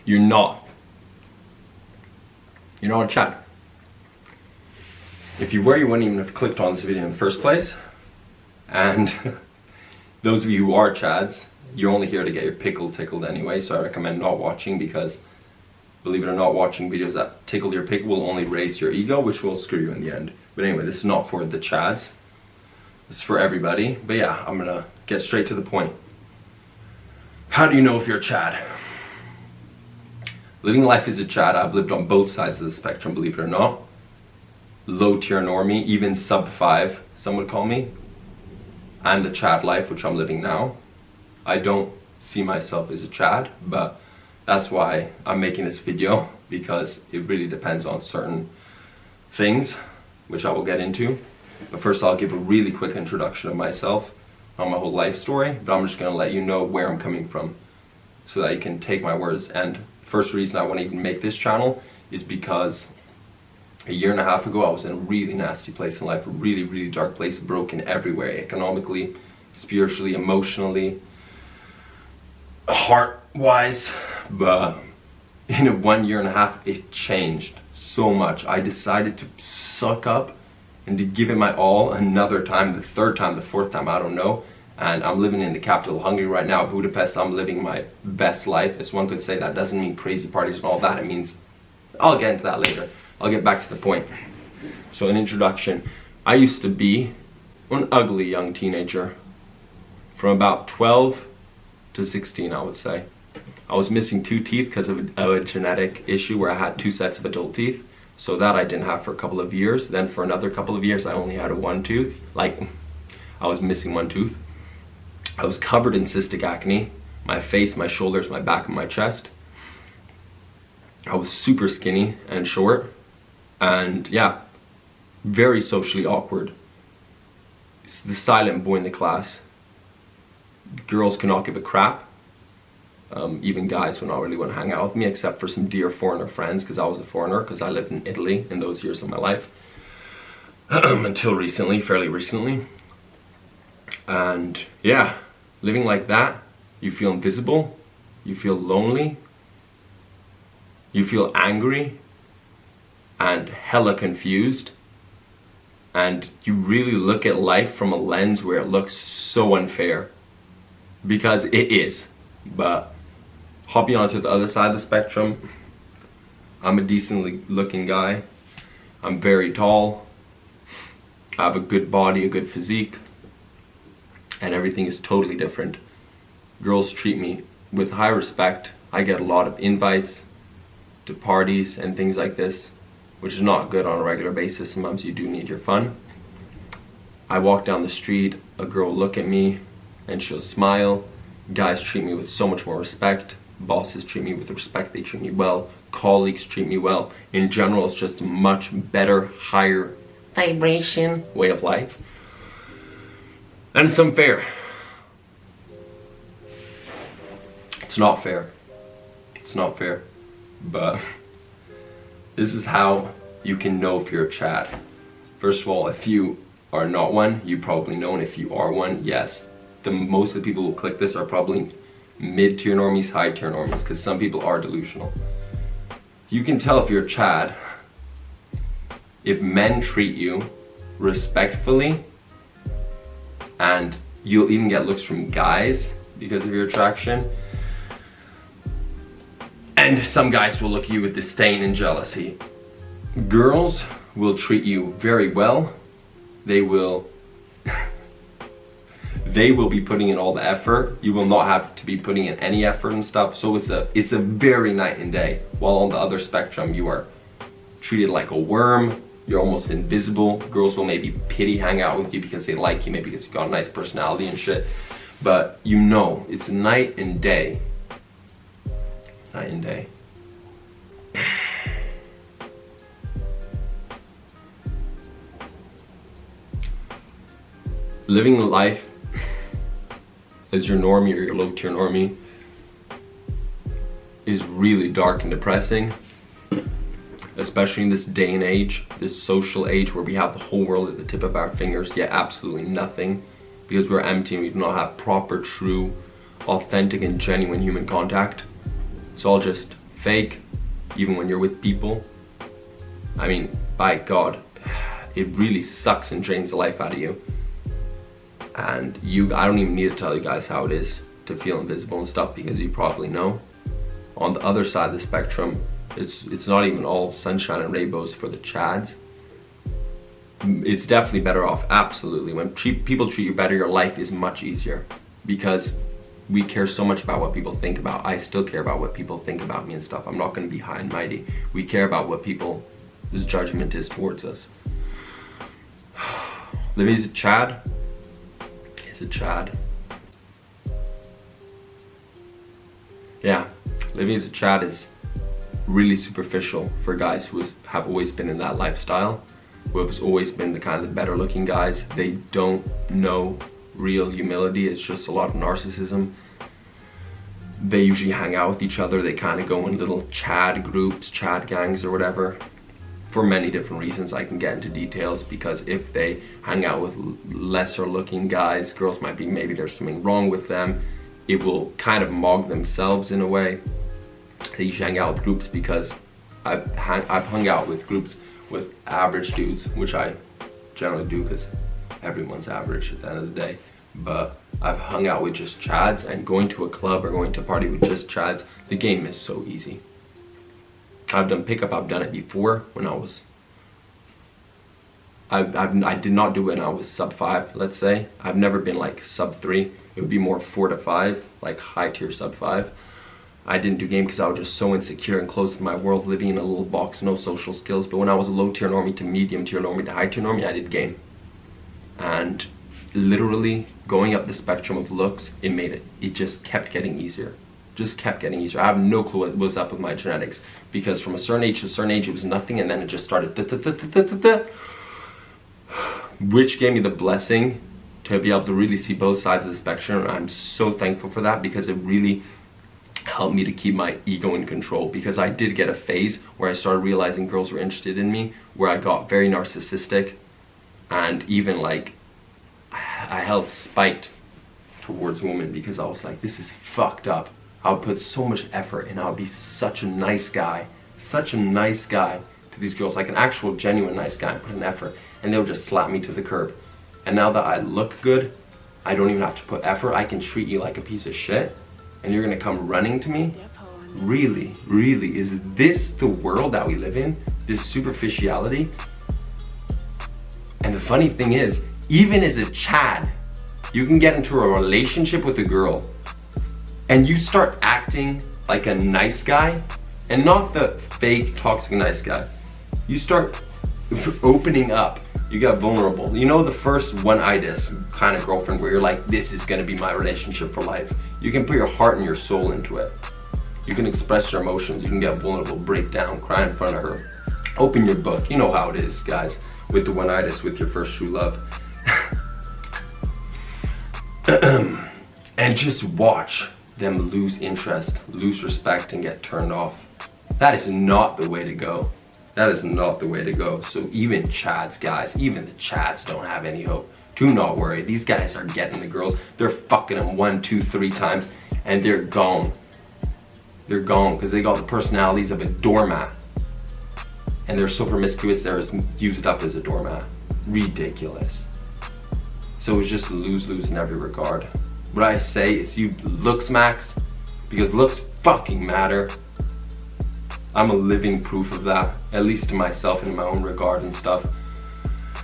You're not a Chad. If you were, you wouldn't even have clicked on this video in the first place. And those of you who are Chads, you're only here to get your pickle tickled anyway, so I recommend not watching, because believe it or not, watching videos that tickle your pickle will only raise your ego, which will screw you in the end. But anyway, this is not for the Chads. This is for everybody. But yeah, I'm gonna get straight to the point. How do you know if you're a Chad? Living life as a Chad, I've lived on both sides of the spectrum, believe it or not. Low tier normie, even sub 5, some would call me. And the Chad life, which I'm living now. I don't see myself as a Chad, but that's why I'm making this video, because it really depends on certain things, which I will get into. But first I'll give a really quick introduction of myself, not my whole life story, but I'm just gonna let you know where I'm coming from so that you can take my words. And the first reason I want to even make this channel is because a year and a half ago I was in a really nasty place in life, a really, really dark place, broken everywhere, economically, spiritually, emotionally, heart-wise. But in a 1 year and a half, it changed so much. I decided to suck up and to give it my all another time, the third time, the fourth time, I don't know. And I'm living in the capital of Hungary right now, Budapest. I'm living my best life, as one could say. That doesn't mean crazy parties and all that. It means, I'll get into that later. I'll get back to the point. So an introduction. I used to be an ugly young teenager from about 12 to 16, I would say. I was missing 2 teeth because of a genetic issue where I had 2 sets of adult teeth. So that I didn't have for a couple of years. Then for another couple of years I only had 1 tooth. Like, I was missing 1 tooth. I was covered in cystic acne. My face, my shoulders, my back, and my chest. I was super skinny and short. And yeah, very socially awkward. It's the silent boy in the class. Girls could not give a crap. Even guys would not really want to hang out with me, except for some dear foreigner friends, because I was a foreigner, because I lived in Italy in those years of my life. Until recently, fairly recently. And yeah, living like that, you feel invisible, you feel lonely, you feel angry, and hella confused. And you really look at life from a lens where it looks so unfair. Because it is. But hopping onto the other side of the spectrum, I'm a decently looking guy. I'm very tall. I have a good body, a good physique. And everything is totally different. Girls treat me with high respect. I get a lot of invites to parties and things like this, which is not good on a regular basis. Sometimes you do need your fun. I walk down the street, a girl will look at me and she'll smile. Guys treat me with so much more respect. Bosses treat me with respect, they treat me well. Colleagues treat me well. In general, it's just a much better, higher vibration way of life. And it's unfair. It's not fair. It's not fair. But this is how you can know if you're a Chad. First of all, if you are not one, you probably know. And if you are one, yes. Most of the people who click this are probably mid-tier normies, high-tier normies, because some people are delusional. You can tell if you're a Chad if men treat you respectfully, and you'll even get looks from guys because of your attraction. And some guys will look at you with disdain and jealousy. Girls will treat you very well. They will be putting in all the effort. You will not have to be putting in any effort and stuff. So it's a very night and day. While on the other spectrum, you are treated like a worm. You're almost invisible. Girls will maybe hang out with you because they like you, maybe because you've got a nice personality and shit. But you know, it's night and day. Night and day. Living life as your normie or your low tier normie is really dark and depressing, especially in this day and age, this social age where we have the whole world at the tip of our fingers, yet absolutely nothing, because we're empty and we do not have proper, true, authentic and genuine human contact. It's all just fake, even when you're with people. I mean, by God, it really sucks and drains the life out of you. And I don't even need to tell you guys how it is to feel invisible and stuff, because you probably know. On the other side of the spectrum, it's not even all sunshine and rainbows for the chads. It's definitely better off, absolutely. When people treat you better, your life is much easier, because we care so much about what people think about. I still care about what people think about me and stuff. I'm not going to be high and mighty. We care about what people's judgment is towards us. Livy's a Chad. It's a Chad. Yeah, Livy's a Chad is really superficial for guys who have always been in that lifestyle, who have always been the kind of better looking guys. They don't know real humility. It's just a lot of narcissism. They usually hang out with each other. They kind of go in little Chad groups, Chad gangs or whatever, for many different reasons. I can get into details, because if they hang out with lesser looking guys, girls might be, maybe there's something wrong with them. It will kind of mog themselves in a way. They usually hang out with groups, because I've hung out with groups with average dudes, which I generally do because everyone's average at the end of the day. But I've hung out with just Chads, and going to a club or going to a party with just Chads, the game is so easy. I've done pickup, I've done it before when I was, I did not do it when I was sub 5, let's say. I've never been like sub 3. It would be more 4 to 5, like high tier sub 5. I didn't do game because I was just so insecure and close to my world, living in a little box, no social skills. But when I was a low tier normie to medium tier normie to high tier normie, I did game. And literally going up the spectrum of looks, it just kept getting easier. Just kept getting easier. I have no clue what was up with my genetics, because from a certain age to a certain age, it was nothing, and then it just started which gave me the blessing to be able to really see both sides of the spectrum. And I'm so thankful for that, because it really helped me to keep my ego in control. Because I did get a phase where I started realizing girls were interested in me, where I got very narcissistic, and even like I held spite towards women, because I was like, this is fucked up. I'll put so much effort and I'll be such a nice guy to these girls, like an actual genuine nice guy, put an effort, and they'll just slap me to the curb. And now that I look good, I don't even have to put effort. I can treat you like a piece of shit, and you're gonna come running to me? Really, really, is this the world that we live in? This superficiality? And the funny thing is, even as a Chad, you can get into a relationship with a girl and you start acting like a nice guy, and not the fake toxic nice guy. You start opening up, you get vulnerable. You know, the first one-itis kind of girlfriend where you're like, this is gonna be my relationship for life. You can put your heart and your soul into it. You can express your emotions, you can get vulnerable, break down, cry in front of her. Open your book, you know how it is, guys, with the one-itis, with your first true love. And just watch them lose interest, lose respect, and get turned off. That is not the way to go. That is not the way to go. So even Chads, guys, even the Chads don't have any hope. Do not worry. These guys are getting the girls. They're fucking them 1, 2, 3 times, and they're gone. They're gone because they got the personalities of a doormat. And they're so promiscuous, they're used up as a doormat. Ridiculous. So it's just lose-lose in every regard. What I say is you looks max, because looks fucking matter. I'm a living proof of that, at least to myself and in my own regard and stuff.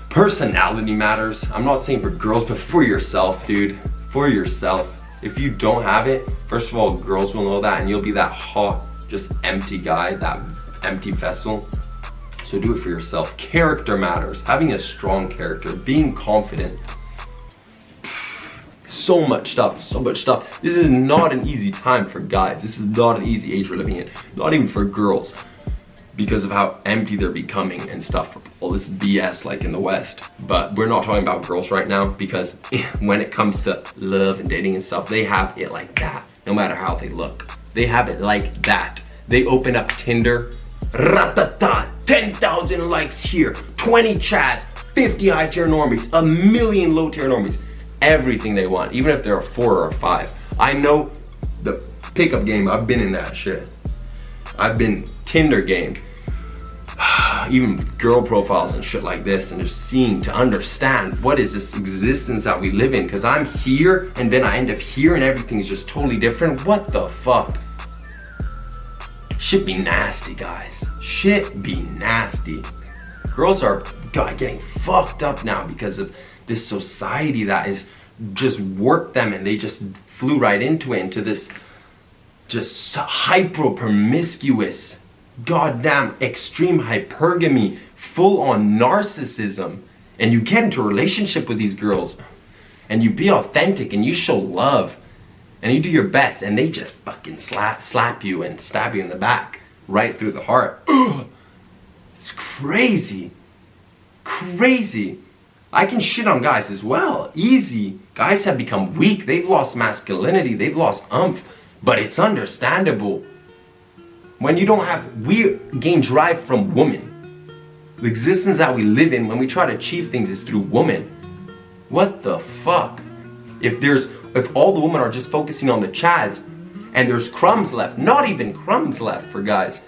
Personality matters. I'm not saying for girls, but for yourself, dude. For yourself. If you don't have it, first of all, girls will know that, and you'll be that hot, just empty guy, that empty vessel. So do it for yourself. Character matters. Having a strong character, being confident. So much stuff, so much stuff. This is not an easy time for guys. This is not an easy age we're living in. Not even for girls, because of how empty they're becoming and stuff, for all this BS like in the West. But we're not talking about girls right now, because when it comes to love and dating and stuff, they have it like that, no matter how they look. They have it like that. They open up Tinder, ratata, 10,000 likes here, 20 chats, 50 high tier normies, 1 million low tier normies. Everything they want, even if they're a 4 or a 5. I know the pickup game, I've been in that shit. I've been Tinder game, even girl profiles and shit like this, and just seeing to understand what is this existence that we live in, because I'm here and then I end up here and everything's just totally different. What the fuck? Shit be nasty, guys. Shit be nasty. Girls are getting fucked up now because of this society that is just warped them, and they just flew right into it, into this just hyper promiscuous, goddamn extreme hypergamy, full on narcissism. And you get into a relationship with these girls and you be authentic and you show love and you do your best, and they just fucking slap you and stab you in the back right through the heart. Ugh. It's crazy. Crazy. I can shit on guys as well. Easy. Guys have become weak. They've lost masculinity. They've lost umph. But it's understandable. When you don't have, we gain drive from women. The existence that we live in, when we try to achieve things, is through women. What the fuck? If all the women are just focusing on the chads and there's crumbs left, not even crumbs left for guys,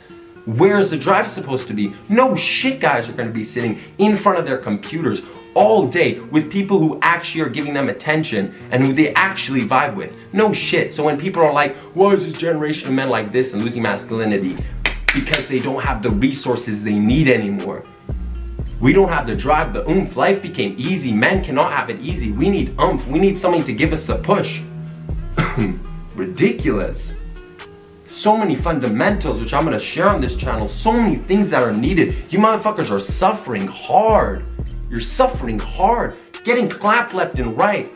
where's the drive supposed to be? No shit, guys are going to be sitting in front of their computers all day with people who actually are giving them attention and who they actually vibe with. No shit. So when people are like, why is this generation of men like this and losing masculinity? Because they don't have the resources they need anymore. We don't have the drive, the oomph. Life became easy. Men cannot have it easy. We need oomph. We need something to give us the push. Ridiculous. So many fundamentals which I'm going to share on this channel. So many things that are needed. You motherfuckers are suffering hard. You're suffering hard. Getting clapped left and right.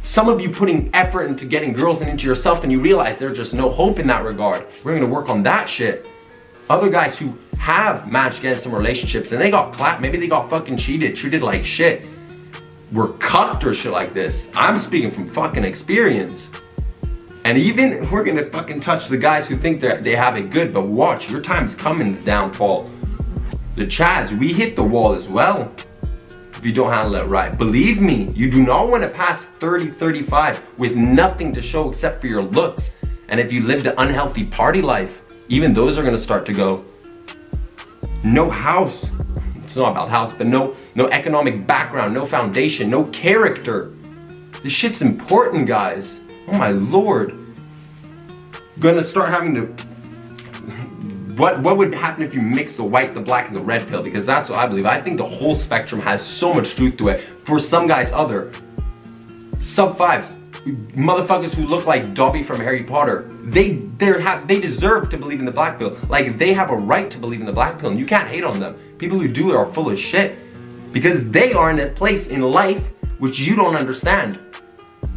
Some of you putting effort into getting girls and into yourself, and you realize there's just no hope in that regard. We're going to work on that shit. Other guys who have matched against some relationships and they got clapped, maybe they got fucking cheated, treated like shit, were cucked or shit like this. I'm speaking from fucking experience. And even we're gonna fucking touch the guys who think they have it good, but watch, your time's coming, the downfall. The chads, we hit the wall as well if you don't handle it right. Believe me, you do not want to pass 30, 35 with nothing to show except for your looks. And if you lived an unhealthy party life, even those are gonna start to go. No house, it's not about house, but no economic background, no foundation, no character. This shit's important, guys. Oh my lord. Gonna start having to, what would happen if you mix the white, the black, and the red pill? Because that's what I believe. I think the whole spectrum has so much truth to it. For some guys, other sub-5s, motherfuckers who look like Dobby from Harry Potter, they deserve to believe in the black pill. Like, they have a right to believe in the black pill, and you can't hate on them. People who do it are full of shit because they are in a place in life which you don't understand.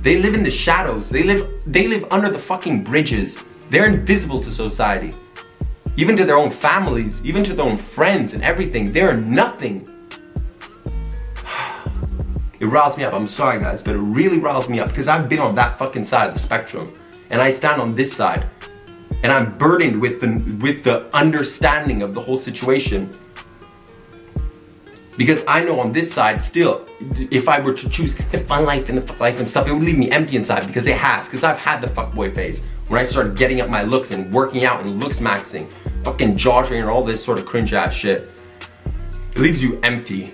They live in the shadows. They live under the fucking bridges. They're invisible to society, even to their own families, even to their own friends and everything. They're nothing. It riles me up. I'm sorry, guys, but it really riles me up because I've been on that fucking side of the spectrum, and I stand on this side, and I'm burdened with the understanding of the whole situation. Because I know on this side, still, if I were to choose the fun life and the fuck life and stuff, it would leave me empty inside, because it has. Because I've had the fuckboy phase when I started getting up my looks and working out and looks maxing, fucking jaw training and all this sort of cringe ass shit. It leaves you empty.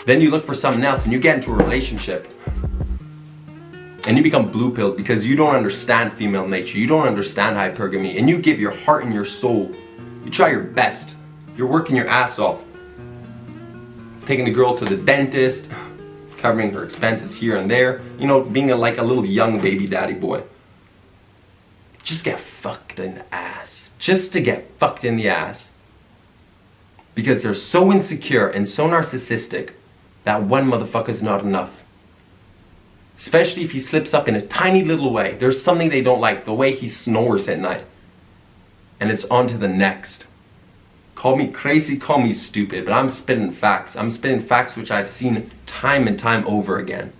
Then you look for something else and you get into a relationship and you become blue pilled because you don't understand female nature. You don't understand hypergamy, and you give your heart and your soul. You try your best. You're working your ass off. Taking the girl to the dentist, covering her expenses here and there, you know, being like a little young baby daddy boy. Just get fucked in the ass. Just to get fucked in the ass. Because they're so insecure and so narcissistic that one motherfucker's not enough. Especially if he slips up in a tiny little way. There's something they don't like, the way he snores at night. And it's on to the next. Call me crazy, call me stupid, but I'm spitting facts. I'm spitting facts which I've seen time and time over again.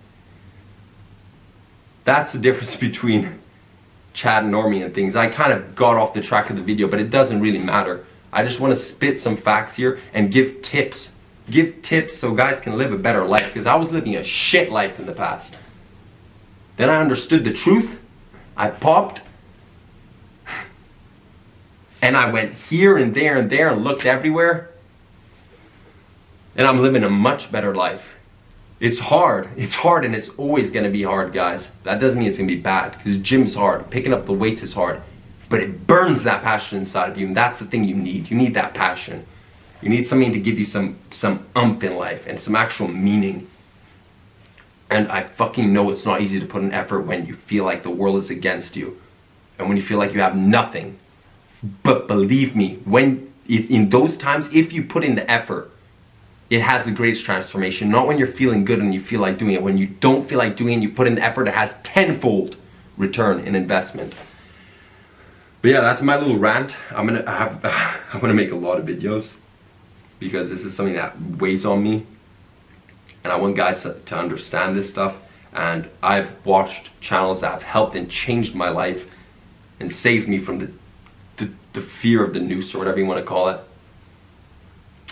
That's the difference between Chad and Normie and things. I kind of got off the track of the video, but it doesn't really matter. I just want to spit some facts here and give tips. Give tips so guys can live a better life, because I was living a shit life in the past. Then I understood the truth. I popped. And I went here and there and looked everywhere. And I'm living a much better life. It's hard and it's always gonna be hard, guys. That doesn't mean it's gonna be bad, because gym's hard, picking up the weights is hard, but it burns that passion inside of you, and that's the thing you need. You need that passion. You need something to give you some oomph in life and some actual meaning. And I fucking know it's not easy to put in effort when you feel like the world is against you, and when you feel like you have nothing. But believe me, in those times, if you put in the effort, it has the greatest transformation. Not when you're feeling good and you feel like doing it. When you don't feel like doing it and you put in the effort, it has tenfold return in investment. But yeah, that's my little rant. I'm gonna make a lot of videos, because this is something that weighs on me, and I want guys to understand this stuff. And I've watched channels that have helped and changed my life and saved me from the fear of the noose, or whatever you want to call it.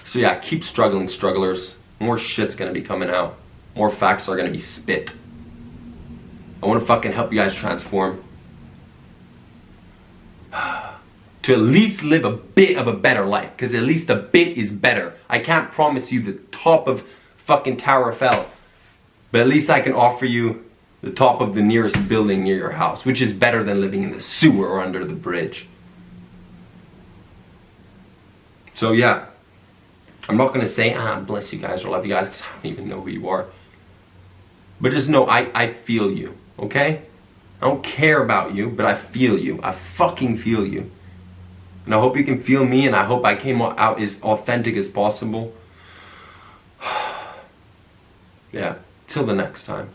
So yeah, keep struggling, strugglers. More shit's gonna be coming out. More facts are gonna be spit. I wanna fucking help you guys transform. To at least live a bit of a better life, because at least a bit is better. I can't promise you the top of fucking Tower of Hell, but at least I can offer you the top of the nearest building near your house, which is better than living in the sewer or under the bridge. So yeah, I'm not gonna say, bless you guys or love you guys, because I don't even know who you are. But just know, I feel you, okay? I don't care about you, but I feel you. I fucking feel you. And I hope you can feel me, and I hope I came out as authentic as possible. Yeah, till the next time.